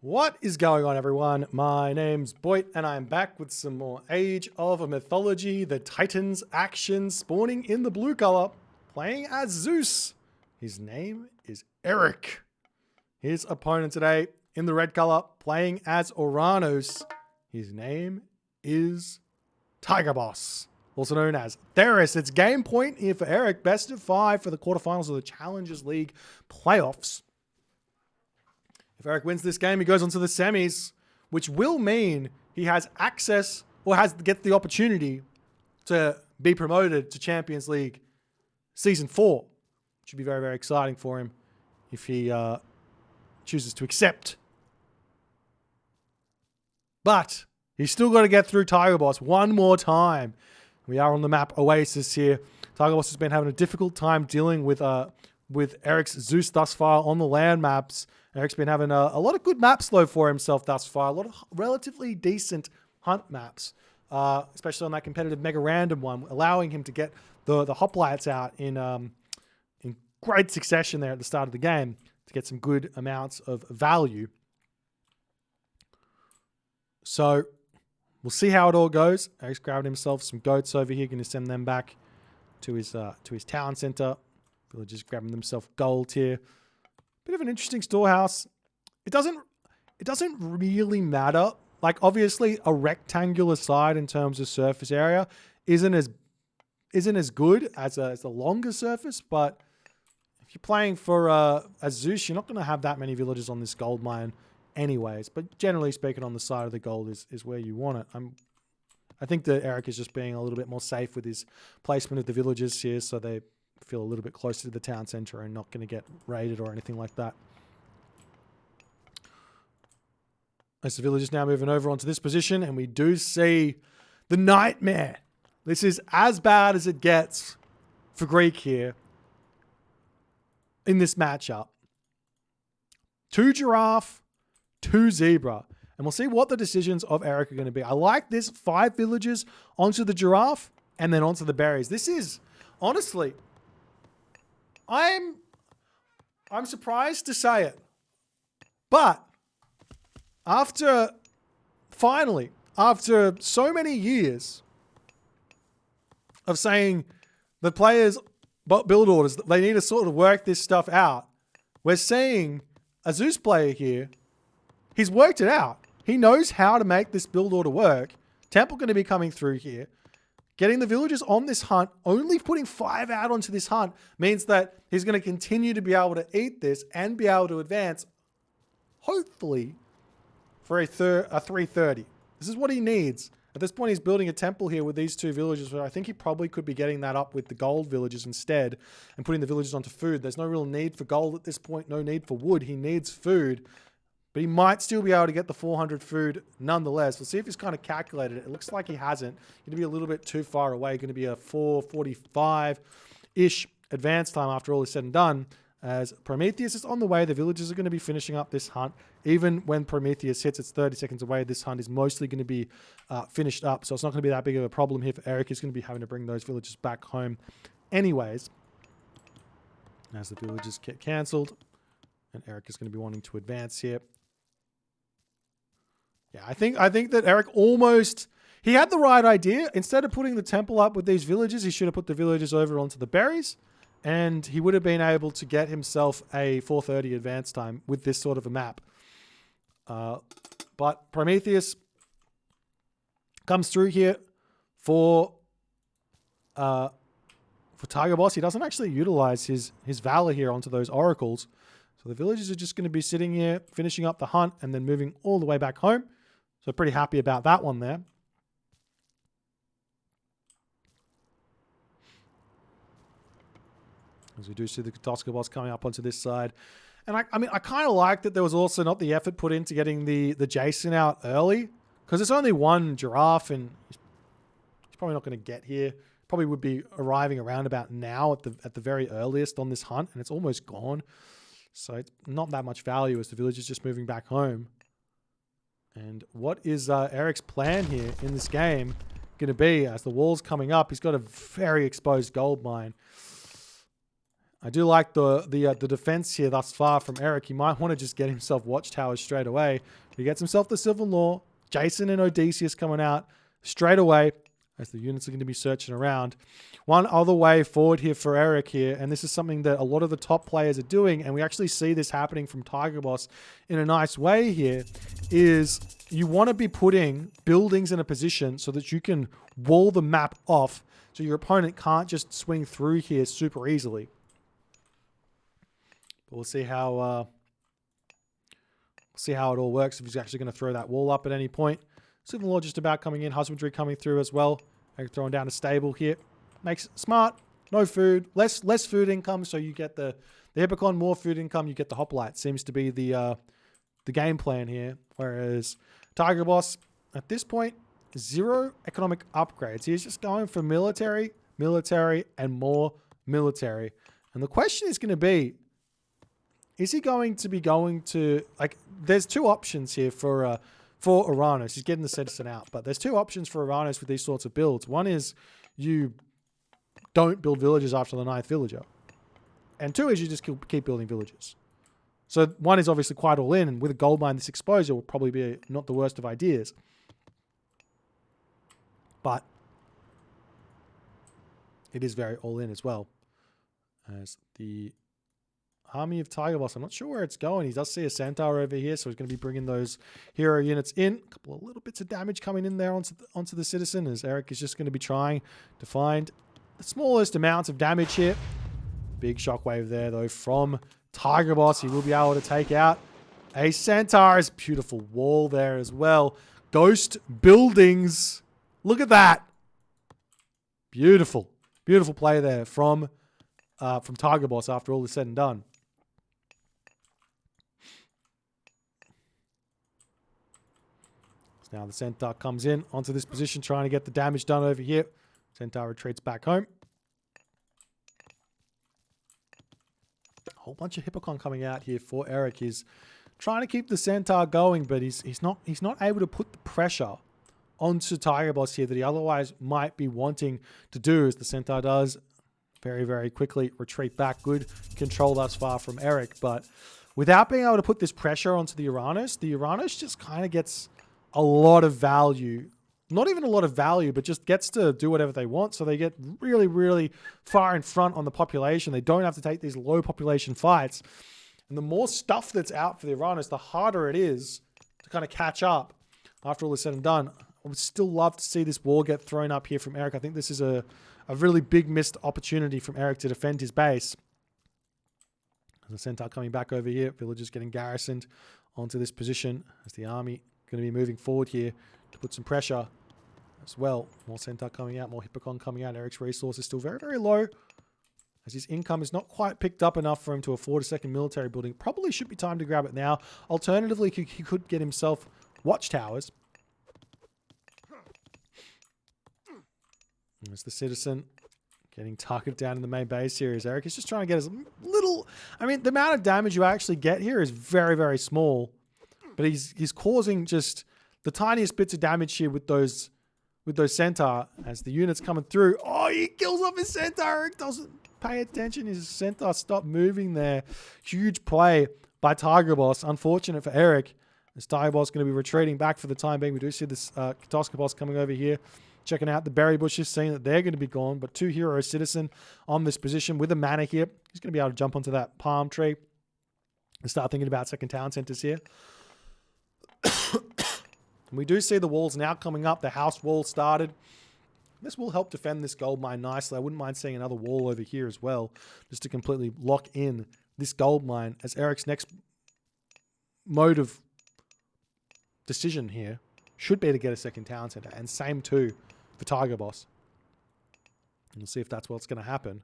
What is going on, everyone? My name's Boit, and I'm back with some more Age of Mythology, the Titans action, spawning in the blue color, playing as Zeus. His name is Eric. His opponent today, in the red color, playing as Uranus. His name is Tiger Boss, also known as Theris. It's game point here for Eric, best of 5 for the quarterfinals of the Challengers League playoffs. If Eric wins this game, he goes on to the semis, which will mean he has access or gets the opportunity to be promoted to Champions League Season 4. Which would be very, very exciting for him if he chooses to accept. But he's still got to get through Tiger Boss one more time. We are on the map Oasis here. Tiger Boss has been having a difficult time dealing with Eric's Zeus thus far on the land maps. Eric's been having a lot of good maps, though, for himself thus far. A lot of relatively decent hunt maps, especially on that competitive Mega Random one, allowing him to get the hoplites out in great succession there at the start of the game to get some good amounts of value. So we'll see how it all goes. Eric's grabbing himself some goats over here, going to send them back to his town center. Villagers grabbing themselves gold here. Bit of an interesting storehouse. It doesn't really matter. Like, obviously, a rectangular side in terms of surface area isn't as good as a longer surface. But if you're playing for a Zeus, you're not going to have that many villagers on this gold mine, anyways. But generally speaking, on the side of the gold is where you want it. I think that Eric is just being a little bit more safe with his placement of the villagers here, so they feel a little bit closer to the town center and not going to get raided or anything like that. As the villagers now moving over onto this position, and we do see the nightmare. This is as bad as it gets for Greek here in this matchup. 2 giraffe, 2 zebra. And we'll see what the decisions of Eric are going to be. I like this 5 villagers onto the giraffe and then onto the berries. This is, honestly, I'm surprised to say it, but after so many years of saying the players' build orders, that they need to sort of work this stuff out, we're seeing a Zeus player here. He's worked it out. He knows how to make this build order work. Temple going to be coming through here. Getting the villagers on this hunt, only putting 5 out onto this hunt, means that he's going to continue to be able to eat this and be able to advance, hopefully, for a 330. This is what he needs. At this point, he's building a temple here with these 2 villagers, but I think he probably could be getting that up with the gold villagers instead and putting the villagers onto food. There's no real need for gold at this point, no need for wood. He needs food. But he might still be able to get the 400 food nonetheless. We'll see if he's kind of calculated it. It looks like he hasn't. Going to be a little bit too far away. Going to be a 4:45-ish advance time after all is said and done. As Prometheus is on the way, the villagers are going to be finishing up this hunt. Even when Prometheus hits, it's 30 seconds away. This hunt is mostly going to be finished up. So it's not going to be that big of a problem here for Eric. He's going to be having to bring those villagers back home anyways. As the villagers get cancelled. And Eric is going to be wanting to advance here. Yeah, I think that Eric he had the right idea. Instead of putting the temple up with these villagers, he should have put the villagers over onto the berries, and he would have been able to get himself a 4:30 advance time with this sort of a map. But Prometheus comes through here for Tiger Boss. He doesn't actually utilize his valor here onto those oracles. So the villagers are just going to be sitting here, finishing up the hunt, and then moving all the way back home. So pretty happy about that one there. As we do see the Kotoska Boss coming up onto this side. And I kind of like that there was also not the effort put into getting the Jason out early. Because it's only 1 giraffe, and he's probably not going to get here. Probably would be arriving around about now at the very earliest on this hunt, and it's almost gone. So it's not that much value as the village is just moving back home. And what is Eric's plan here in this game going to be as the wall's coming up? He's got a very exposed gold mine. I do like the defense here thus far from Eric. He might want to just get himself watchtowers straight away. He gets himself the Sylvan Law. Jason and Odysseus coming out straight away as the units are going to be searching around. One other way forward here for Eric here, and this is something that a lot of the top players are doing, and we actually see this happening from Tiger Boss in a nice way here, is you want to be putting buildings in a position so that you can wall the map off so your opponent can't just swing through here super easily. But we'll see how it all works if he's actually going to throw that wall up at any point. Sylvan Law just about coming in. Husbandry coming through as well. Throwing down a stable here. Makes it smart. No food. Less food income, so you get the Hippocon. More food income, you get the Hoplite. Seems to be the game plan here. Whereas Tiger Boss, at this point, 0 economic upgrades. He's just going for military, and more military. And the question is going to be, is he going to, like, there's 2 options here for Uranus. He's getting the citizen out, but there's 2 options for Uranus with these sorts of builds. One is you don't build villages after the 9th villager. And 2 is you just keep building villages. So 1 is obviously quite all in, and with a gold mine, this exposure will probably be not the worst of ideas. But it is very all in as well. As the army of Tiger Boss, I'm not sure where it's going. He does see a centaur over here, so he's going to be bringing those hero units in. A couple of little bits of damage coming in there onto the citizen, as Eric is just going to be trying to find the smallest amounts of damage here. Big shockwave there, though, from Tiger Boss. He will be able to take out a centaur's beautiful wall there as well. Ghost buildings. Look at that. Beautiful. Beautiful play there from Tiger Boss after all is said and done. So now the Centaur comes in onto this position, trying to get the damage done over here. Centaur retreats back home. A whole bunch of Hippocon coming out here for Eric. He's trying to keep the Centaur going, but he's not able to put the pressure onto Tiger Boss here that he otherwise might be wanting to do, as the Centaur does very, very quickly retreat back. Good control thus far from Eric, but without being able to put this pressure onto the Uranus just kind of gets a lot of value. Not even a lot of value, but just gets to do whatever they want. So they get really, really far in front on the population. They don't have to take these low population fights. And the more stuff that's out for the Uranus, the harder it is to kind of catch up after all is said and done. I would still love to see this wall get thrown up here from Eric. I think this is a really big missed opportunity from Eric to defend his base. The Centaur coming back over here. Villagers getting garrisoned onto this position as the army going to be moving forward here to put some pressure as well. More Centaur coming out, more Hippocon coming out. Eric's resource is still very, very low, as his income is not quite picked up enough for him to afford a second military building. Probably should be time to grab it now. Alternatively, he could get himself watchtowers. There's the citizen getting targeted down in the main base here. Is Eric is just trying to get as little... I mean, the amount of damage you actually get here is very, very small. But he's causing just the tiniest bits of damage here with those Centaur as the units coming through. Oh, he kills off his Centaur. Eric doesn't pay attention. His Centaur stopped moving there. Huge play by Tiger Boss. Unfortunate for Eric, as Tiger Boss going to be retreating back for the time being. We do see this Katoskopos coming over here, checking out the berry bushes, seeing that they're going to be gone. But 2 hero citizen on this position with a mana here. He's going to be able to jump onto that palm tree and start thinking about second town centers here. We do see the walls now coming up. The house wall started. This will help defend this gold mine nicely. I wouldn't mind seeing another wall over here as well, just to completely lock in this gold mine, as Eric's next mode of decision here should be to get a second town center, and same too for Tiger Boss. And we'll see if that's what's going to happen.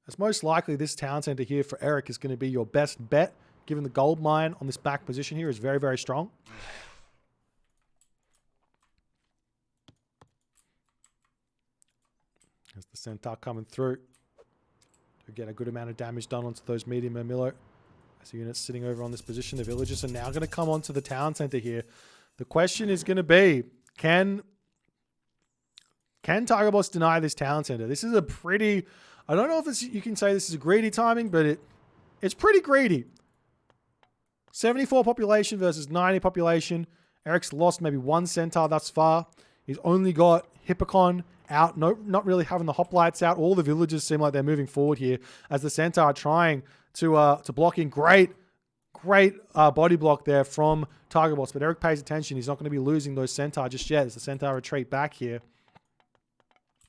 As most likely this town center here for Eric is going to be your best bet, given the gold mine on this back position here is very, very strong. As the Centaur coming through to get a good amount of damage done onto those medium Murmillo. As the units sitting over on this position, the villagers are now going to come onto the town center here. The question is going to be, can Tiger Boss deny this town center? This is a pretty I don't know if you can say this is a greedy timing, but it's pretty greedy. 74 population versus 90 population. Eric's lost maybe one centaur thus far. He's only got Hippocon out, not really having the hoplites out. All the villagers seem like they're moving forward here as the centaur are trying to block in. Great body block there from Tigerboss, but Eric pays attention. He's not going to be losing those centaur just yet as the centaur retreat back here.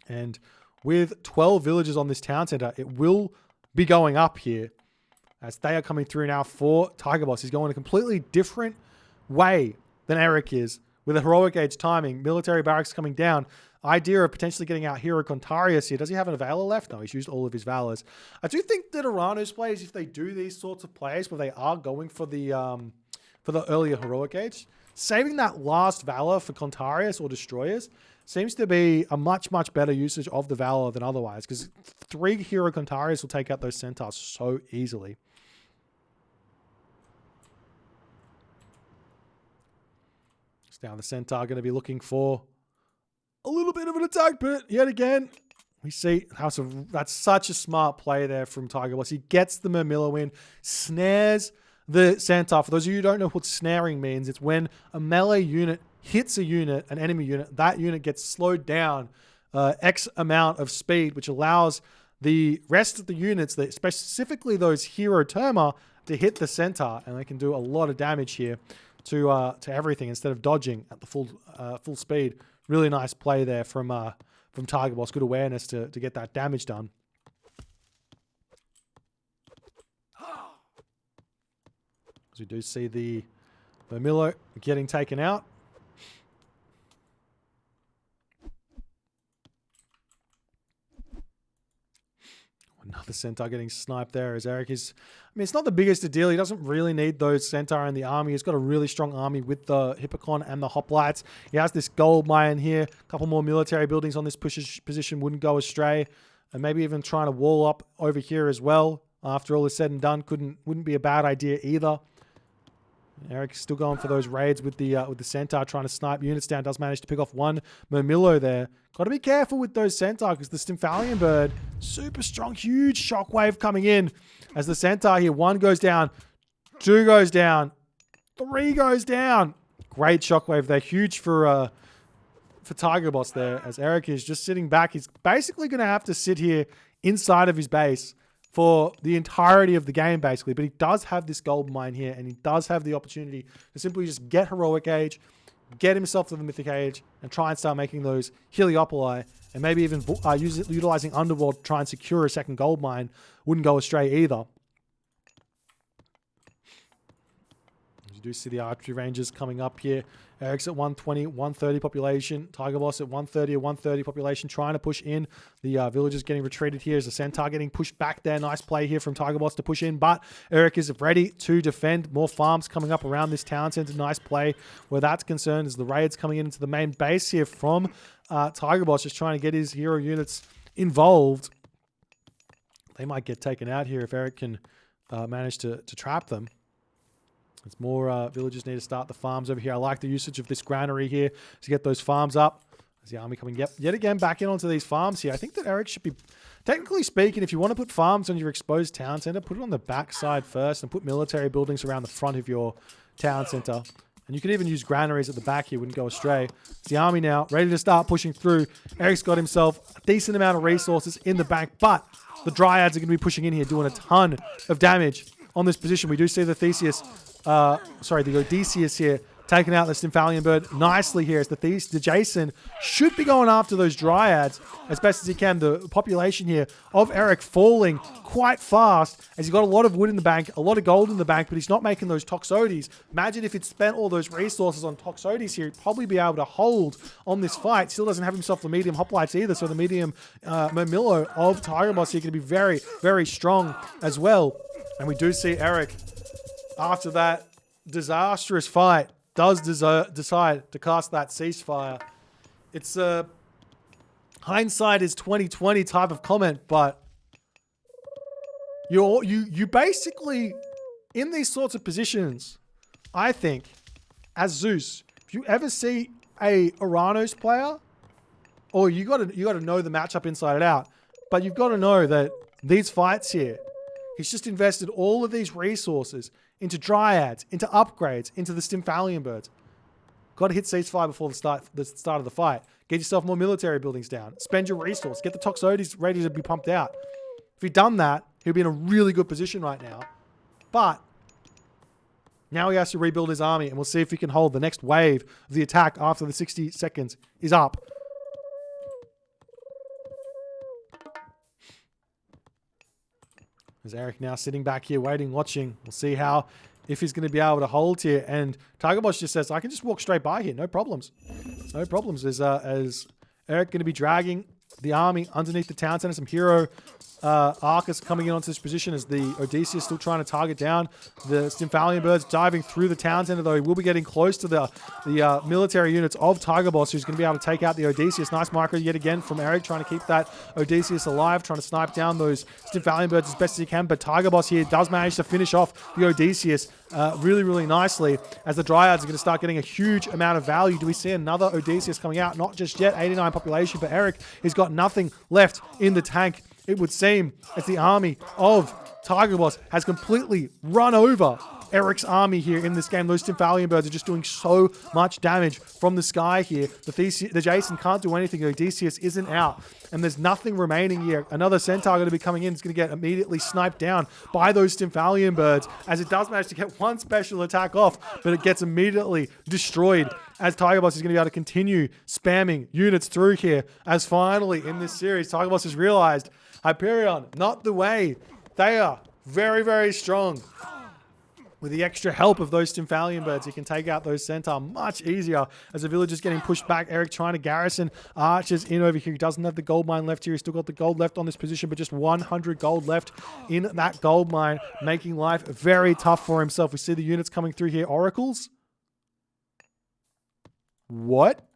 And with 12 villagers on this town center, it will be going up here as they are coming through now for Tigerboss. He's going a completely different way than Eric is with a heroic age timing. Military barracks coming down. Idea of potentially getting out Hero Contarius here. Does he have an Valor left? No, he's used all of his Valors. I do think that Aranos players, if they do these sorts of plays where they are going for the earlier heroic age, saving that last Valor for Contarius or Destroyers seems to be a much, much better usage of the Valor than otherwise, because 3 Hero Contarius will take out those Centaurs so easily. Now the Centaur going to be looking for a little bit of an attack, but yet again, we see that's such a smart play there from Tigerboss. He gets the Murmillo in, snares the Centaur. For those of you who don't know what snaring means, it's when a melee unit hits an enemy unit, that unit gets slowed down X amount of speed, which allows the rest of the units, specifically those Hero Terma, to hit the Centaur, and they can do a lot of damage here to everything instead of dodging at the full speed. Really nice play there from Tigerboss. Good awareness to get that damage done. As we do see the Murmillo getting taken out. Another Centaur getting sniped there as Eric is... I mean, it's not the biggest a deal. He doesn't really need those Centaur in the army. He's got a really strong army with the Hippocon and the Hoplites. He has this gold mine here. A couple more military buildings on this position wouldn't go astray. And maybe even trying to wall up over here as well. After all is said and done, wouldn't be a bad idea either. Eric's still going for those raids with the Centaur, trying to snipe units down. Does manage to pick off one Murmillo there. Got to be careful with those Centaur because the Stymphalian Bird, super strong, huge shockwave coming in as the Centaur here. 1 goes down, 2 goes down, 3 goes down. Great shockwave there, huge for Tigerboss there as Eric is just sitting back. He's basically going to have to sit here inside of his base for the entirety of the game, basically. But he does have this gold mine here, and he does have the opportunity to simply just get Heroic Age, get himself to the Mythic Age, and try and start making those Heliopoli, and maybe even utilizing Underworld to try and secure a second gold mine. Wouldn't go astray either. You do see the archery ranges coming up here. Eric's at 120, 130 population. Tigerboss at 130 or 130 population, trying to push in. The villagers getting retreated here as the Centaur getting pushed back there. Nice play here from Tigerboss to push in, but Eric is ready to defend. More farms coming up around this town center. Nice play where that's concerned as the raids coming into the main base here from Tigerboss, just trying to get his hero units involved. They might get taken out here if Eric can manage to trap them. There's more villagers need to start the farms over here. I like the usage of this granary here to get those farms up. As the army coming yet again back in onto these farms here. I think that Eric should be, technically speaking, if you want to put farms on your exposed town center, put it on the back side first and put military buildings around the front of your town center. And you could even use granaries at the back here, wouldn't go astray. It's the army now, ready to start pushing through. Eric's got himself a decent amount of resources in the bank, but the Dryads are going to be pushing in here, doing a ton of damage on this position. We do see the the Odysseus here taking out the Stymphalian Bird nicely here as the Jason should be going after those Dryads as best as he can. The population here of Eric falling quite fast as he's got a lot of wood in the bank, a lot of gold in the bank, but he's not making those Toxotes. Imagine if he'd spent all those resources on Toxotes here, he'd probably be able to hold on this fight. Still doesn't have himself the medium hoplites either, so the medium Murmillo of Tigerboss here can be very, very strong as well. And we do see Eric, after that disastrous fight, does decide to cast that ceasefire. It's a hindsight is 2020 type of comment, but you basically, in these sorts of positions, I think, as Zeus, if you ever see a Aranos player, or you gotta know the matchup inside and out, But you've got to know that these fights here, he's just invested all of these resources into Dryads, into upgrades, into the Stymphalian birds. Got to hit ceasefire before the start of the fight. Get yourself more military buildings down. Spend your resource. Get the Toxotes ready to be pumped out. If he'd done that, he'd be in a really good position right now. But now he has to rebuild his army, and we'll see if he can hold the next wave of the attack after the 60 seconds is up. There's Eric now sitting back here waiting, watching. We'll see if he's going to be able to hold here. And Tigerboss just says, I can just walk straight by here. No problems. No problems. As Eric going to be dragging the army underneath the town center. Some hero Arcus coming in onto this position as the Odysseus still trying to target down the Stymphalian birds, diving through the town center, though he will be getting close to the military units of Tigerboss, who's going to be able to take out the Odysseus. Nice micro yet again from Eric, trying to keep that Odysseus alive, trying to snipe down those Stymphalian birds as best as he can, but Tigerboss here does manage to finish off the Odysseus really, really nicely, as the Dryads are going to start getting a huge amount of value. Do we see another Odysseus coming out? Not just yet. 89 population, but Eric has got nothing left in the tank. It would seem as the army of Tigerboss has completely run over Eric's army here in this game. Those Stymphalian birds are just doing so much damage from the sky here. The Jason can't do anything. Odysseus isn't out, and there's nothing remaining here. Another Centaur going to be coming in. It's going to get immediately sniped down by those Stymphalian birds, as it does manage to get one special attack off, but it gets immediately destroyed, as Tigerboss is going to be able to continue spamming units through here, as finally in this series, Tigerboss has realized Hyperion, not the way. They are very, very strong. With the extra help of those Stymphalian birds, he can take out those Centaur much easier, as the village is getting pushed back. Eric trying to garrison archers in over here. He doesn't have the gold mine left here. He's still got the gold left on this position, but just 100 gold left in that gold mine, making life very tough for himself. We see the units coming through here. Oracles? What?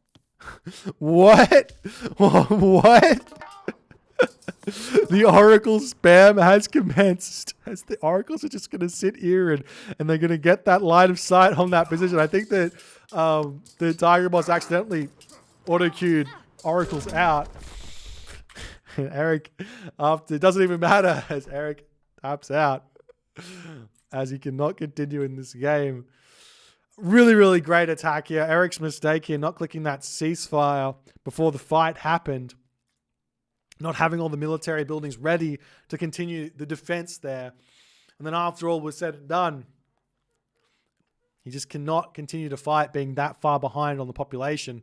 What? What? The Oracle spam has commenced, as the Oracles are just going to sit here and they're going to get that line of sight on that position. I think that the Tigerboss accidentally auto-queued Oracles out. And Eric, after, it doesn't even matter, as Eric taps out, as he cannot continue in this game. Really, really great attack here. Eric's mistake here, not clicking that ceasefire before the fight happened. Not having all the military buildings ready to continue the defense there. And then after all was said and done, he just cannot continue to fight, being that far behind on the population.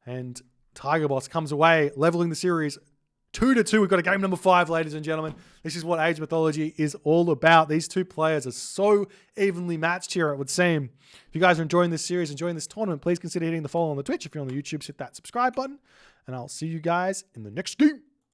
And Tigerboss comes away, leveling the series 2-2. We've got a game number 5, ladies and gentlemen. This is what Age Mythology is all about. These two players are so evenly matched here, it would seem. If you guys are enjoying this series, enjoying this tournament, please consider hitting the follow on the Twitch. If you're on the YouTube, hit that subscribe button. And I'll see you guys in the next game.